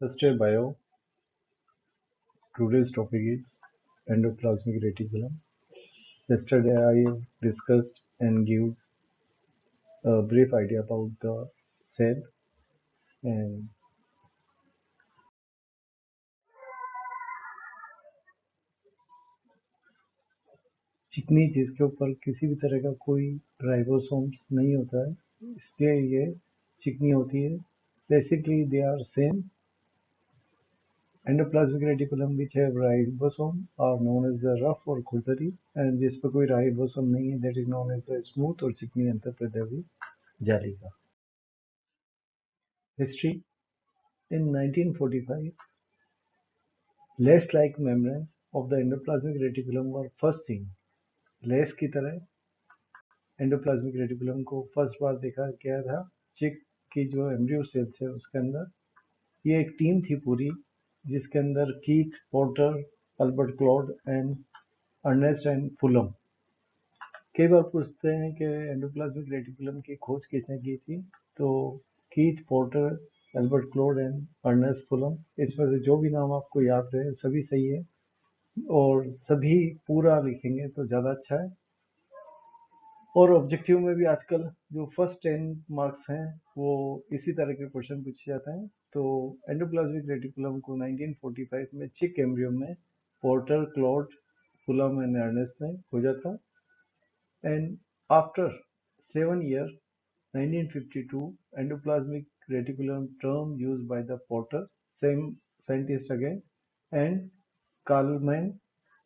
First year bio, today's topic is endoplasmic reticulum. Yesterday I discussed and gave a brief idea about the cell and चिकनी जिसके ऊपर किसी भी तरह का कोई राइबोसोम्स नहीं होता है, इसलिए ये चिकनी होती है. Basically they are same. Endoplasmic reticulum which have ribosome are known as the rough or खुरदरी, and जिस पर कोई राइबोसोम नहीं है that is known as the smooth और चिकनी अंतःप्रदेवी जालिका. History. In 1945, lace-like membranes of the endoplasmic reticulum were first seen. Less की तरह एंडोप्लाज्मिक रेटिकुलम को फर्स्ट बार देखा गया था चिक की जो एम्ब्रियो सेल्स है उसके अंदर. ये एक टीम थी पूरी जिसके अंदर Keith, Porter, Albert Claude and Ernest and Fullam. कई बार पूछते हैं कि एंडोप्लाज्मिक रेटिकुलम की खोज किसने की थी, तो Keith, Porter, Albert Claude and Ernest Fullam. इसमें से जो भी नाम आपको याद रहे सभी सही है और सभी पूरा लिखेंगे तो ज़्यादा अच्छा है. और ऑब्जेक्टिव में भी आजकल जो फर्स्ट 10 मार्क्स हैं वो इसी तरह के क्वेश्चन पूछे जाते हैं. तो एंडोप्लाज्मिक रेटिकुलम को 1945 में चिक एम्ब्रियो में Porter, Claude, Fullam and Ernest ने खोजा था. And after 7 years 1952 endoplasmic reticulum term used by the Porter, same scientist again, and Kalman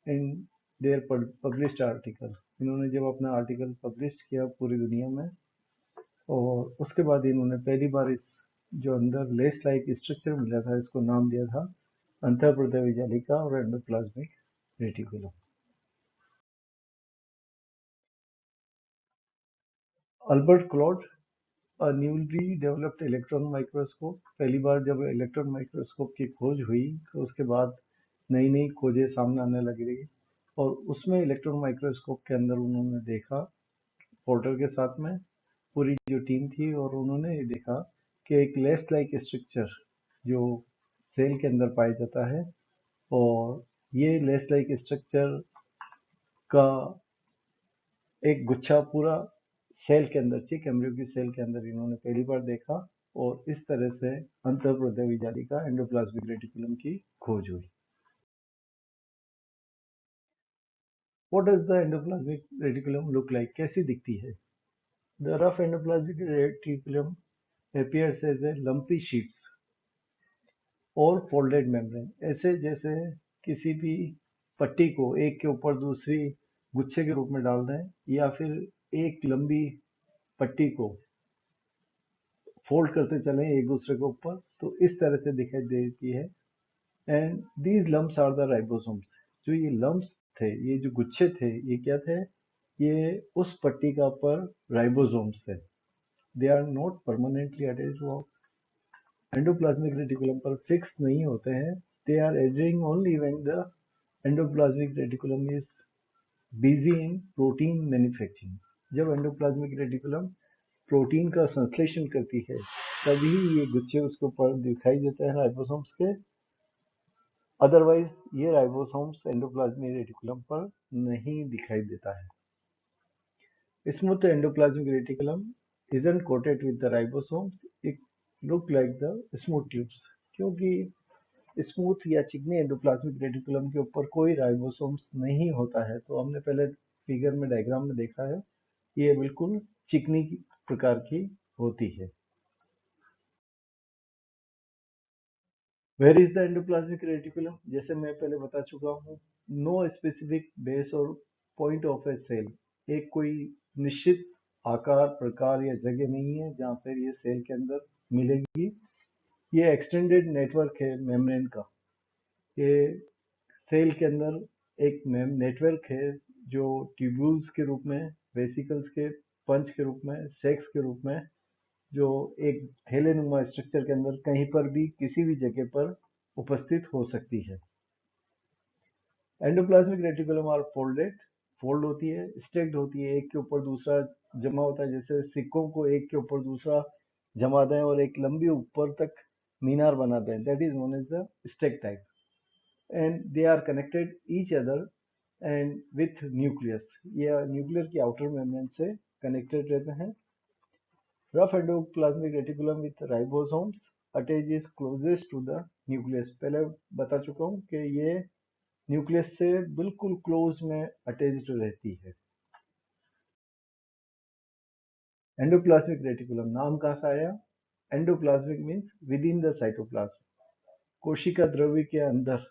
in their published article. इन्होंने जब अपना आर्टिकल पब्लिश किया पूरी दुनिया में और उसके बाद इन्होंने पहली बार इस जो अंदर लेस लाइक स्ट्रक्चर मिला था इसको नाम दिया था अंतःप्रदेवी जालिका और endoplasmic reticulum. Albert Claude, a newly developed electron microscope. पहली बार जब इलेक्ट्रॉन माइक्रोस्कोप की खोज हुई तो उसके बाद नई नई खोजें सामने आने लगी और उसमें इलेक्ट्रॉन माइक्रोस्कोप के अंदर उन्होंने देखा पोर्टर के साथ में पूरी जो टीम थी और उन्होंने ये देखा कि एक लेस लाइक स्ट्रक्चर जो सेल के अंदर पाया जाता है और ये लेस लाइक स्ट्रक्चर का एक गुच्छा पूरा सेल के अंदर, चिक एम्ब्रियो की सेल के अंदर इन्होंने पहली बार देखा और इस तरह से अंतःप्रदेवी जालिका एंडोप्लाज्मिक रेटिकुलम की खोज हुई. What does the endoplasmic reticulum look like? कैसी दिखती है? The rough endoplasmic reticulum appears as a lumpy sheets और folded membrane. ऐसे जैसे किसी भी पट्टी को एक के ऊपर दूसरी गुच्छे के रूप में डाल दें या फिर एक लंबी पट्टी को फोल्ड करते चलें एक दूसरे के ऊपर, तो इस तरह से दिखाई देती है. And these lumps are the ribosomes. जो ये लम्प्स थे, ये जो गुच्छे थे, ये क्या थे? ये उस पट्टिका पर राइबोसोम्स थे. They are not permanently attached. वो एंडोप्लाज्मिक रेटिकुलम पर फिक्स नहीं होते हैं. They are adhering only when the endoplasmic reticulum is busy in protein manufacturing. जब एंडोप्लाज्मिक रेटिकुलम प्रोटीन का संश्लेषण करती है तभी ये गुच्छे उसके ऊपर दिखाई देते हैं राइबोसोम्स के. अदरवाइज ये राइबोसोम्स एंडोप्लाज्मिक रेटिकुलम पर नहीं दिखाई देता है. Smooth endoplasmic reticulum isn't coated with the ribosomes. It look like the smooth tubes. क्योंकि स्मूथ या चिकनी एंडोप्लाज्मिक रेटिकुलम के ऊपर कोई राइबोसोम्स नहीं होता है, तो हमने पहले फिगर में डायग्राम में देखा है ये बिल्कुल चिकनी प्रकार की होती है. Where is the endoplasmic reticulum? जैसे मैं पहले बता चुका हूँ, नो स्पेसिफिक बेस और पॉइंट ऑफ ए सेल. एक कोई निश्चित आकार, प्रकार या जगह नहीं है जहाँ पर ये सेल के अंदर मिलेगी. ये एक्सटेंडेड नेटवर्क है मेम्ब्रेन का. ये सेल के अंदर एक नेटवर्क है जो ट्यूब्यूल्स के रूप में, वेसिकल्स के पंच के रूप में, सेक्स के रूप में, जो एक थैलेनुमा स्ट्रक्चर के अंदर कहीं पर भी किसी भी जगह पर उपस्थित हो सकती है. Endoplasmic reticulum are folded. Fold होती है, स्टेक्ड होती है, एक के ऊपर दूसरा जमा होता है. जैसे सिक्कों को एक के ऊपर दूसरा जमा दें और एक लंबी ऊपर तक मीनार बनाते हैं, that is known as the stack type, and they are connected each other and with nucleus, ये न्यूक्लियर की आउटर मेम्ब्रेन से कनेक्टेड रहते हैं. Rough endoplasmic reticulum with ribosomes attach closest to the nucleus. पहले बता चुका हूँ कि ये न्यूक्लियस से बिल्कुल क्लोज में अटैच्ड रहती है. एंडोप्लाज्मिक रेटिकुलम नाम कहाँ से आया? Endoplasmic means with in the cytoplasm, कोशिका द्रव्य के अंदर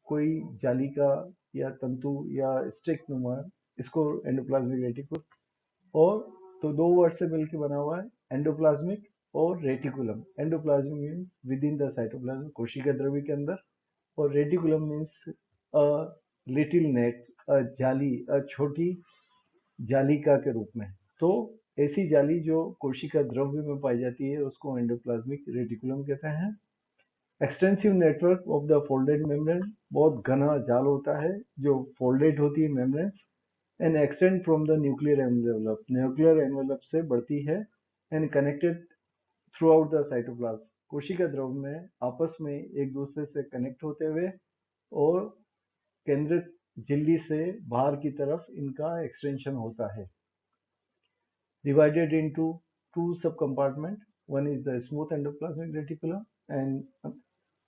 कोई जाली का या तंतु या स्टिक नुमा, इसको एंडोप्लाज्मिक रेटिकुलम. और तो दो वर्ड से मिलकर बना हुआ है, एंडोप्लाज्मिक और reticulum. Endoplasmic means with in the cytoplasm, कोशिका द्रव्य के अंदर, और reticulum means a little net, जाली, छोटी जालिका के रूप में. तो ऐसी जाली जो कोशिका द्रव्य में पाई जाती है उसको एंडोप्लाज्मिक रेटिकुलम कहते हैं. Extensive network of the folded membrane, बहुत घना जाल होता है जो फोल्डेड होती है membrane, and extend from the nuclear envelope, nuclear envelope से बढ़ती है, and connected through out the cytoplasm, कोशिका द्रव्य में आपस में एक दूसरे से कनेक्ट होते हुए और केंद्रित झिल्ली से बाहर की तरफ इनका एक्सटेंशन होता है. Divided into two subcompartments. One is the smooth endoplasmic reticulum and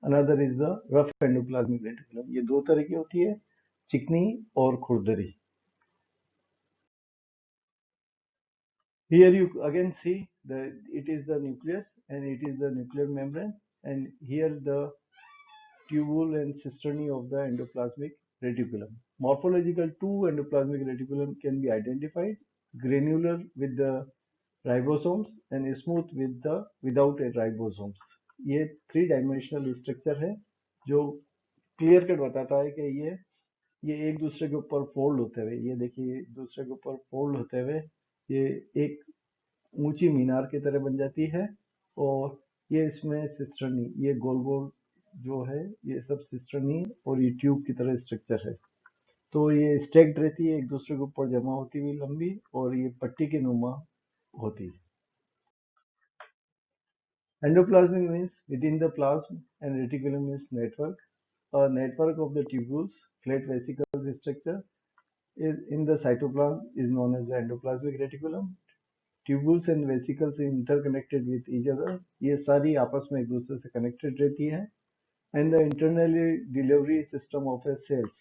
another is the rough endoplasmic reticulum. ये दो तरह की होती है, चिकनी और खुरदरी. Here you again see it is the nucleus and it is the nuclear membrane, and here the tubule and cisternae of the endoplasmic reticulum. Morphological two endoplasmic reticulum can be identified: granular with the ribosomes and smooth with the without a ribosomes. ये 3 dimensional structure है जो clear cut बताता है कि ये एक दूसरे के ऊपर फोल्ड होते हुए, ये देखिए एक दूसरे के ऊपर फोल्ड होते हुए ये एक ऊंची मीनार की तरह बन जाती है. और ये इसमें सिस्टर्नी, ये गोल गोल जो है ये सब सिस्टर्नी और ये ट्यूब की तरह स्ट्रक्चर है. तो ये स्टेक्ड रहती है, एक दूसरे के ऊपर जमा होती हुई लंबी, और ये पट्टी के नुमा होती है. Endoplasmic means within the plasm, and reticulum means network. A network of the tubules, flat vesicles structure is in the cytoplasm is known as the endoplasmic reticulum. Tubules and vesicles are interconnected with each other. ये सारी आपस में एक दूसरे से connected रहती हैं. And the internally delivery system of a cells.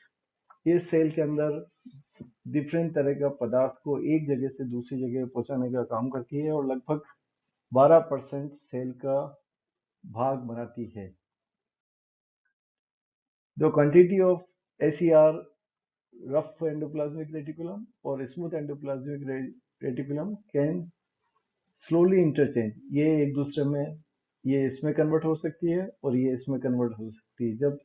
ये सेल के अंदर डिफरेंट तरह का पदार्थ को एक जगह से दूसरी जगह पहुंचाने का काम करती है और लगभग 12% सेल का भाग बनाती है. The quantity of SER, rough endoplasmic reticulum, or smooth endoplasmic reticulum can slowly interchange. ये एक दूसरे में, ये इसमें कन्वर्ट हो सकती है और ये इसमें कन्वर्ट हो सकती है. जब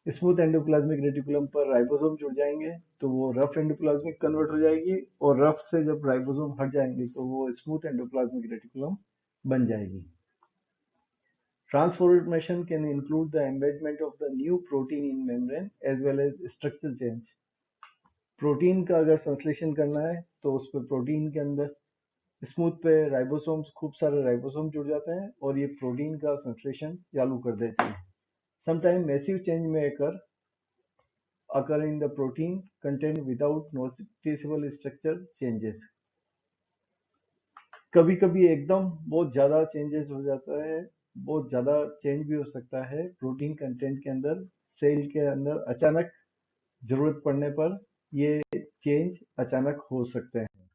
स्मूथ एंडोप्लाज्मिक रेटिकुलम पर राइबोसोम जुड़ जाएंगे तो वो रफ एंडोप्लाज्मिक कन्वर्ट हो जाएगी, और रफ से जब राइबोसोम हट जाएंगे तो वो स्मूथ एंडोप्लाज्मिक रेटिकुलम बन जाएगी. Transformation can include the embedment of the new protein in membrane as well as structural change. Protein का अगर संश्लेषण करना है तो उस पर प्रोटीन के अंदर स्मूथ पे राइबोसोम्स, खूब सारे राइबोसोम जुड़ जाते हैं और ये प्रोटीन का संश्लेषण चालू कर देते हैं. Sometimes massive change may occur in the protein content without noticeable structure changes. कभी कभी एकदम बहुत ज़्यादा चेंजेस हो जाता है, बहुत ज़्यादा चेंज भी हो सकता है प्रोटीन कंटेंट के अंदर, सेल के अंदर अचानक जरूरत पड़ने पर ये चेंज अचानक हो सकते हैं.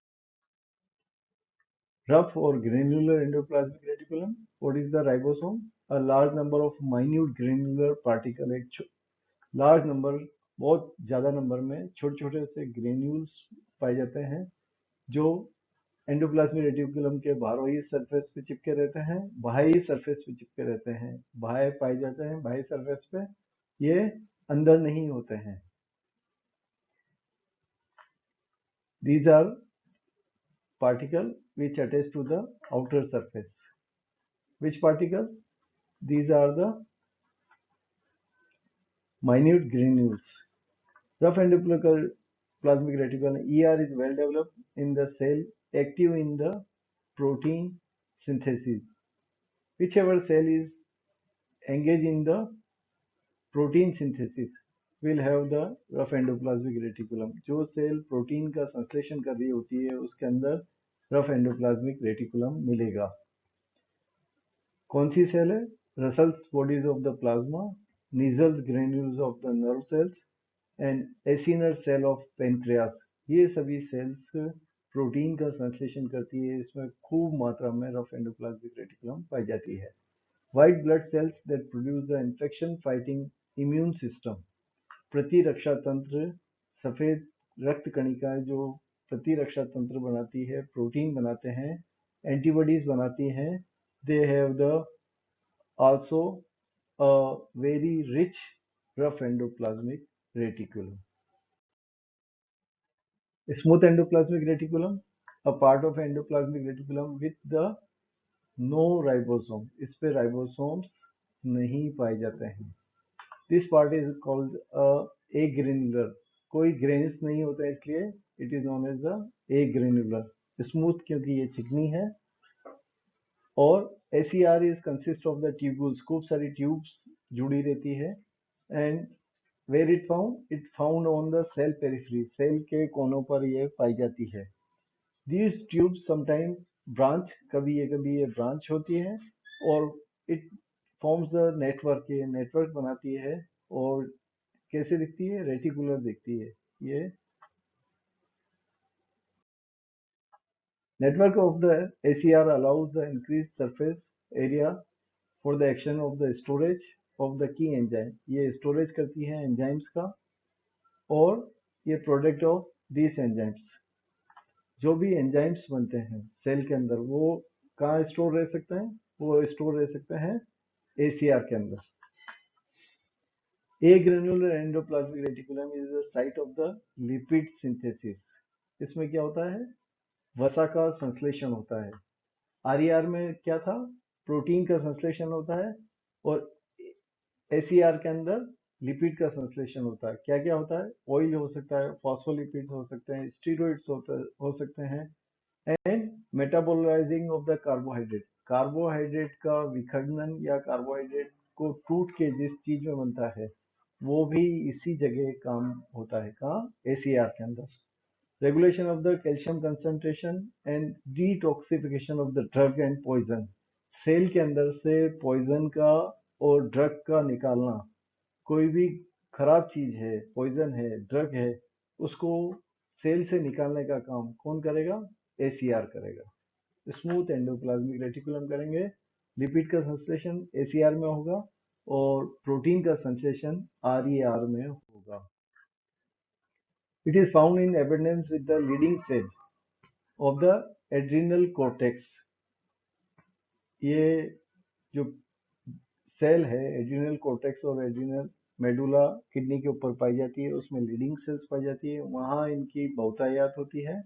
रफ और granular endoplasmic reticulum. What is the ribosome? A large number of minute granular particle, एक लार्ज नंबर, बहुत ज़्यादा नंबर में छोटे छोटे से ग्रेन्यूल्स पाए जाते हैं जो एंडोप्लाज्मिक रेटिकुलम के बाहरी सरफेस पे चिपके रहते हैं, बाहरी सरफेस पे चिपके रहते हैं, बाहर पाए जाते हैं बाहरी सरफेस पे, ये अंदर नहीं होते हैं. These are particle which attach to the outer surface. Which particle? These are the minute granules. Rough endoplasmic reticulum, ER is well developed in the cell, active in the protein synthesis. Whichever cell is engage in the protein synthesis will have the rough endoplasmic reticulum. जो cell protein का संश्लेषण कर रही होती है उसके अंदर rough endoplasmic reticulum मिलेगा. कौन सी सेल है? Russell's bodies of the plasma, Nissl's granules of the nerve cells and acinar cell of pancreas. ये सभी सेल्स प्रोटीन का संश्लेषण करती है. इसमें खूब मात्रा में रफ एंडोप्लाज्मिक रेटिकुलम पाई जाती है. White blood cells that produce the infection fighting immune system. प्रतिरक्षा तंत्र, सफेद रक्त कणिकाएं जो प्रतिरक्षा तंत्र बनाती है, प्रोटीन बनाते हैं, एंटीबॉडीज बनाती हैं. They have the also a very rich rough endoplasmic reticulum. Smooth endoplasmic reticulum, a part of endoplasmic reticulum with the no ribosome. इस पे राइबोसोम्स नहीं पाए जाते हैं. This part is called agranular. कोई ग्रेन्स नहीं होता है इसलिए it is known as the agranular. Smooth क्योंकि ये चिकनी है. और ACR is consist of the tubules. खूब सारी ट्यूब्स जुड़ी रहती है. And where it found? It found on the cell periphery. Cell के कोनों पर ये पाई जाती है. These tubes sometimes branch. कभी ये ब्रांच होती है और it forms the network. ये नेटवर्क बनाती है और कैसे दिखती है? रेटिकुलर दिखती है. ये network of the ACR allows the increased surface area for the action of the storage of the key enzyme. ये स्टोरेज करती है एंजाइम्स का और ये प्रोडक्ट ऑफ दिस एंजाइम्स. जो भी एंजाइम्स बनते हैं सेल के अंदर वो कहाँ स्टोर रह सकते हैं? वो स्टोर रह सकते हैं ACR के अंदर. Agranular endoplasmic reticulum is the site of the lipid synthesis. इसमें क्या होता है? वसा का संश्लेषण होता है. RER में क्या था? प्रोटीन का संश्लेषण होता है और ACR के अंदर लिपिड का संश्लेषण होता है. क्या क्या होता है? ऑयल हो सकता है, फॉस्फोलिपिड्स हो सकते हैं, स्टीरॉइड्स हो सकते हैं and metabolising of the carbohydrate. Carbohydrate का विखंडन या कार्बोहाइड्रेट को टूट के जिस चीज में बनता है वो भी इसी जगह काम होता है. कहाँ? ACR के अंदर. Regulation of the calcium concentration and detoxification of the drug and poison. Cell के अंदर से पॉइजन का और ड्रग का निकालना. कोई भी खराब चीज है, पॉइजन है, ड्रग है, उसको सेल से निकालने का काम कौन करेगा? ACR करेगा. स्मूथ एंडोप्लाज्मिक रेटिकुलम करेंगे. लिपिड का संश्लेषण ACR में होगा और प्रोटीन का संश्लेषण RER में होगा. It is found in abundance with the leading cell of the adrenal cortex. ये जो सेल है एड्रिनल कॉर्टेक्स और एड्रिनल मेडुला किडनी के ऊपर पाई जाती है. उसमें लीडिंग सेल्स पाई जाती है. वहाँ इनकी बहुतायात होती है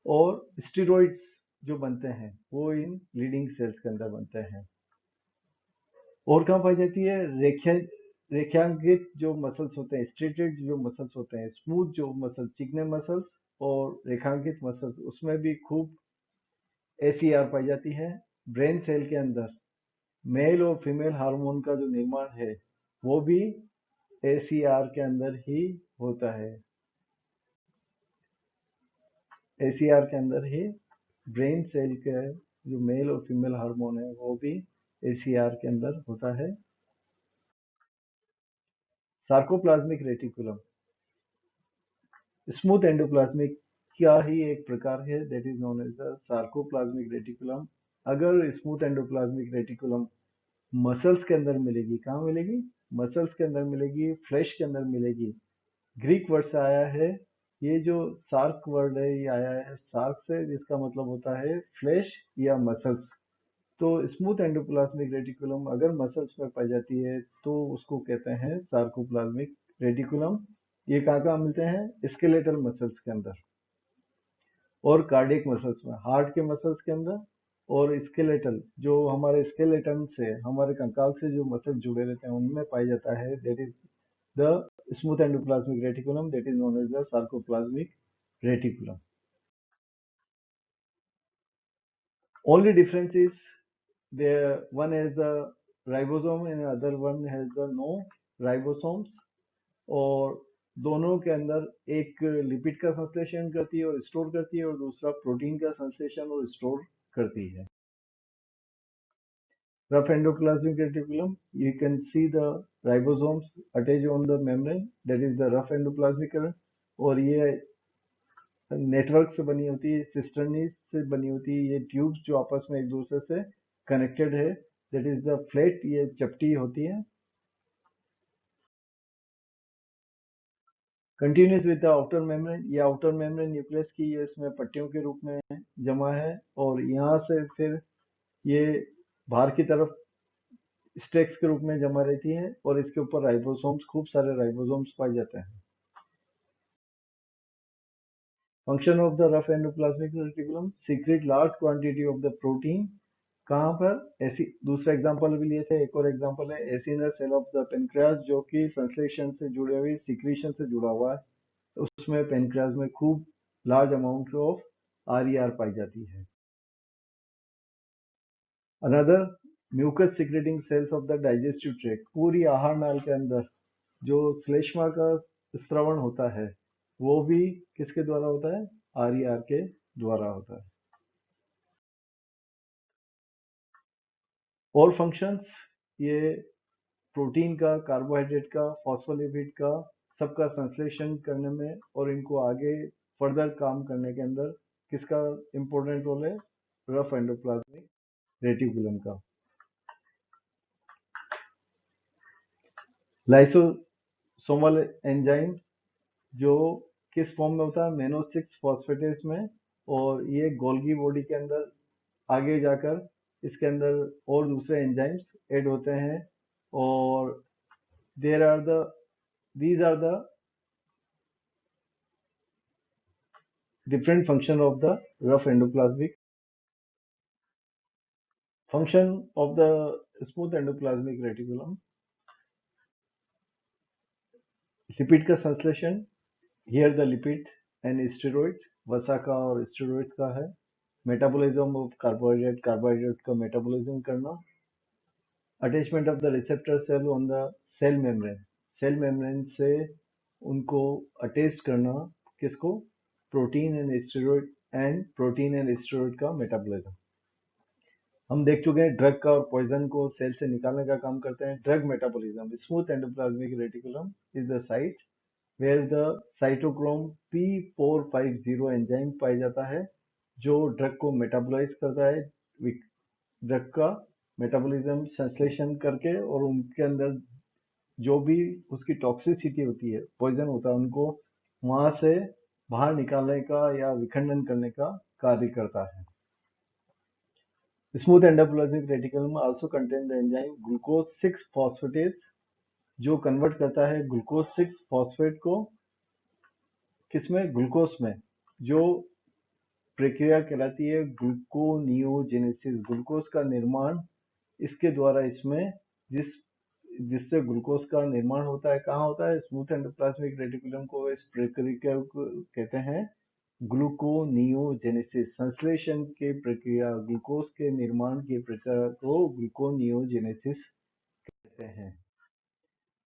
और स्टेरॉइड्स जो बनते हैं वो इन लीडिंग सेल्स के अंदर बनते हैं. और कहाँ पाई जाती है? रेखांकित जो मसल्स होते हैं, स्ट्रेटेड जो मसल्स होते हैं, स्मूथ जो मसल्स, चिकने मसल्स और रेखांकित मसल्स, उसमें भी खूब ACR पाई जाती है. ब्रेन सेल के अंदर मेल और फीमेल हार्मोन का जो निर्माण है वो भी ACR के अंदर ही होता है. ACR के अंदर ही ब्रेन सेल के जो मेल और फीमेल हार्मोन है वो भी ACR के अंदर होता है. सार्कोप्लाज्मिक रेटिकुलम स्मूथ एंडोप्लाज्मिक का ही एक प्रकार है. That is known as the sarcoplasmic reticulum. अगर स्मूथ एंडोप्लाज्मिक रेटिकुलम मसल्स के अंदर मिलेगी, कहाँ मिलेगी? मसल्स के अंदर मिलेगी, फ्लैश के अंदर मिलेगी. ग्रीक वर्ड से आया है. ये जो सार्क वर्ड है ये आया है सार्क से, जिसका मतलब होता है फ्लैश या मसल्स. तो स्मूथ एंडोप्लाज्मिक रेटिकुलम अगर मसल्स में पाई जाती है तो उसको कहते हैं सार्कोप्लाज्मिक रेटिकुलम. ये कहाँ मिलते हैं? स्केलेटल मसल्स के अंदर और कार्डियक मसल्स में, हार्ट के मसल्स के अंदर और स्केलेटल जो हमारे स्केलेटन से, हमारे कंकाल से जो मसल जुड़े रहते हैं उनमें पाया जाता है. That is the smooth endoplasmic reticulum. That is known as the sarcoplasmic reticulum. Only difference is there one has the ribosome and other one has the no ribosomes, और दोनों के अंदर एक लिपिड का संश्लेषण करती है और स्टोर करती है, और दूसरा प्रोटीन का संश्लेषण और स्टोर करती है। Rough endoplasmic reticulum, you can see the ribosomes attached on the membrane, that is the rough endoplasmic reticulum, और ये नेटवर्क से बनी होती है, सिस्टर्नीज से बनी होती है, ये ट्यूब्स जो आपस में एक दूसरे से कनेक्टेड है, दैट इज द फ्लैट, ये चपटी होती है। Continuous with the outer membrane, ये आउटर मेम्ब्रेन न्यूक्लियस की ये इसमें पट्टियों के रूप में जमा है, और यहाँ से फिर ये बाहर की तरफ स्टेक्स के रूप में जमा रहती है, और इसके ऊपर राइबोसोम्स, खूब सारे राइबोसोम्स पाए जाते हैं। Function of the rough endoplasmic reticulum, secret large quantity of the protein. कहाँ पर? ऐसी दूसरा एग्जांपल भी लिए थे, एक और एग्जांपल है acinar cell of the pancreas, जो कि संश्लेषण से जुड़े हुए सिक्रीशन से जुड़ा हुआ है, उसमें पेनक्रियास में खूब लार्ज अमाउंट ऑफ आरईआर पाई जाती है। Another mucus secreting cells of the digestive tract, पूरी आहार नाल के अंदर जो श्लेष्मा का स्रवण होता है वो भी किसके द्वारा होता है? आरईआर के द्वारा होता है। और फंक्शंस, ये प्रोटीन का, कार्बोहाइड्रेट का, फॉस्फोलिपिड का, सबका संश्लेषण करने में और इनको आगे फर्दर काम करने के अंदर किसका इंपॉर्टेंट रोल है? रफ एंडोप्लाज्मिक रेटिकुलम का। लाइसोसोमल एंजाइम जो किस फॉर्म में होता है? मेनो 6 फॉस्फेटेस में, और ये गोल्गी बॉडी के अंदर आगे जाकर इसके अंदर और दूसरे एंजाइम्स ऐड होते हैं, और these are the different function of the rough endoplasmic. Function of the smooth endoplasmic reticulum, lipid का संश्लेषण, here the lipid and steroid, वसा का और स्टेरॉइड का है। मेटाबॉलिज्म ऑफ कार्बोहाइड्रेट, कार्बोहाइड्रेट का मेटाबॉलिज्म करना। Attachment of the receptor cell on the cell membrane, cell membrane से उनको अटैच करना, किसको? Protein and steroid, and protein and steroid का मेटाबॉलिज्म। हम देख चुके हैं ड्रग का और पॉइजन को सेल से निकालने का काम करते हैं drug metabolism. Smooth endoplasmic reticulum is the site where the cytochrome P450 enzyme पाया जाता है, जो ड्रग को मेटाबोलाइज करता है, ड्रग का मेटाबॉलिज्म संश्लेषण करके, और उनके अंदर जो भी उसकी टॉक्सिसिटी होती है, पॉइजन होता है, उनको वहां से बाहर निकालने का या विखंडन करने का कार्य करता है। Smooth endoplasmic reticulum also contain the enzyme glucose 6 phosphatase, जो कन्वर्ट करता है ग्लूकोज 6 फॉस्फेट को किसमें? ग्लूकोज में, जो प्रक्रिया कहलाती है ग्लूकोनियोजेनेसिस, ग्लूकोज का निर्माण इसके द्वारा इसमें जिससे ग्लूकोज का निर्माण होता है, कहाँ होता है? स्मूथ एंडोप्लाज्मिक रेटिकुलम को इस प्रक्रिया को कहते हैं ग्लूकोनियोजेनेसिस, संश्लेषण के प्रक्रिया, ग्लूकोज के निर्माण की प्रक्रिया को ग्लूकोनियोजेनेसिस कहते हैं।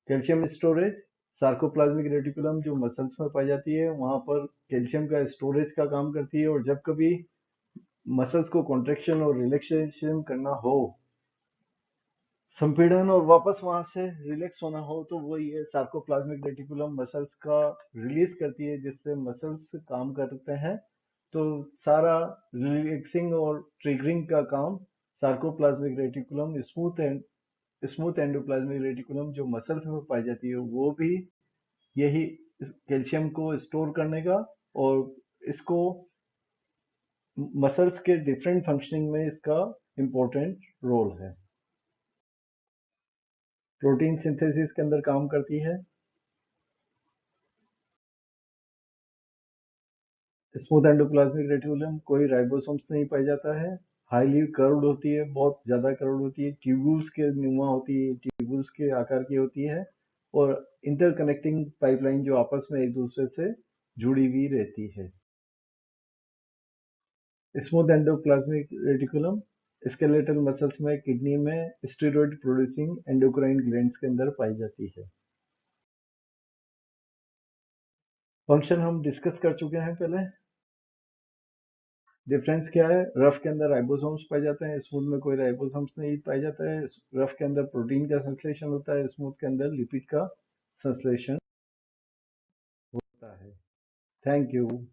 कैल्शियम स्टोरेज, सार्कोप्लाज्मिक रेटिकुलम जो मसल्स में पाई जाती है, वहां पर कैल्शियम का स्टोरेज का काम करती है, और जब कभी मसल्स को कॉन्ट्रेक्शन और रिलैक्सेशन करना हो, संपीड़न और वापस वहां से रिलैक्स होना हो, तो वो ये सार्कोप्लाज्मिक रेटिकुलम मसल्स का रिलीज करती है, जिससे मसल्स काम करते हैं। तो सारा रिलैक्सिंग और ट्रिगरिंग का काम sarcoplasmic reticulum, smooth endoplasmic reticulum जो मसल्स में पाई जाती है, वो भी यही कैल्शियम को स्टोर करने का, और इसको मसल्स के डिफरेंट फंक्शनिंग में इसका इंपॉर्टेंट रोल है। प्रोटीन सिंथेसिस के अंदर काम करती है। स्मूथ एंडोप्लाज्मिक रेटिकुलम कोई राइबोसोम्स नहीं पाया जाता है, हाईली कर्व्ड होती है, बहुत ज्यादा कर्व्ड होती है, ट्यूब्यूल्स के नुमा होती है, ट्यूब्यूल्स के आकार की होती है, और इंटरकनेक्टिंग पाइपलाइन जो आपस में एक दूसरे से जुड़ी हुई रहती है। Smooth endoplasmic reticulum skeletal muscles में, किडनी में स्टेरॉइड प्रोड्यूसिंग एंडोक्राइन ग्लैंड्स के अंदर पाई जाती है। फंक्शन हम डिस्कस कर चुके हैं पहले। डिफरेंस क्या है? रफ के अंदर राइबोसोम्स पाए जाते हैं, स्मूथ में कोई राइबोसोम्स नहीं पाए जाता है। रफ के अंदर प्रोटीन का संश्लेषण होता है, स्मूथ के अंदर लिपिड का संश्लेषण होता है। Thank you.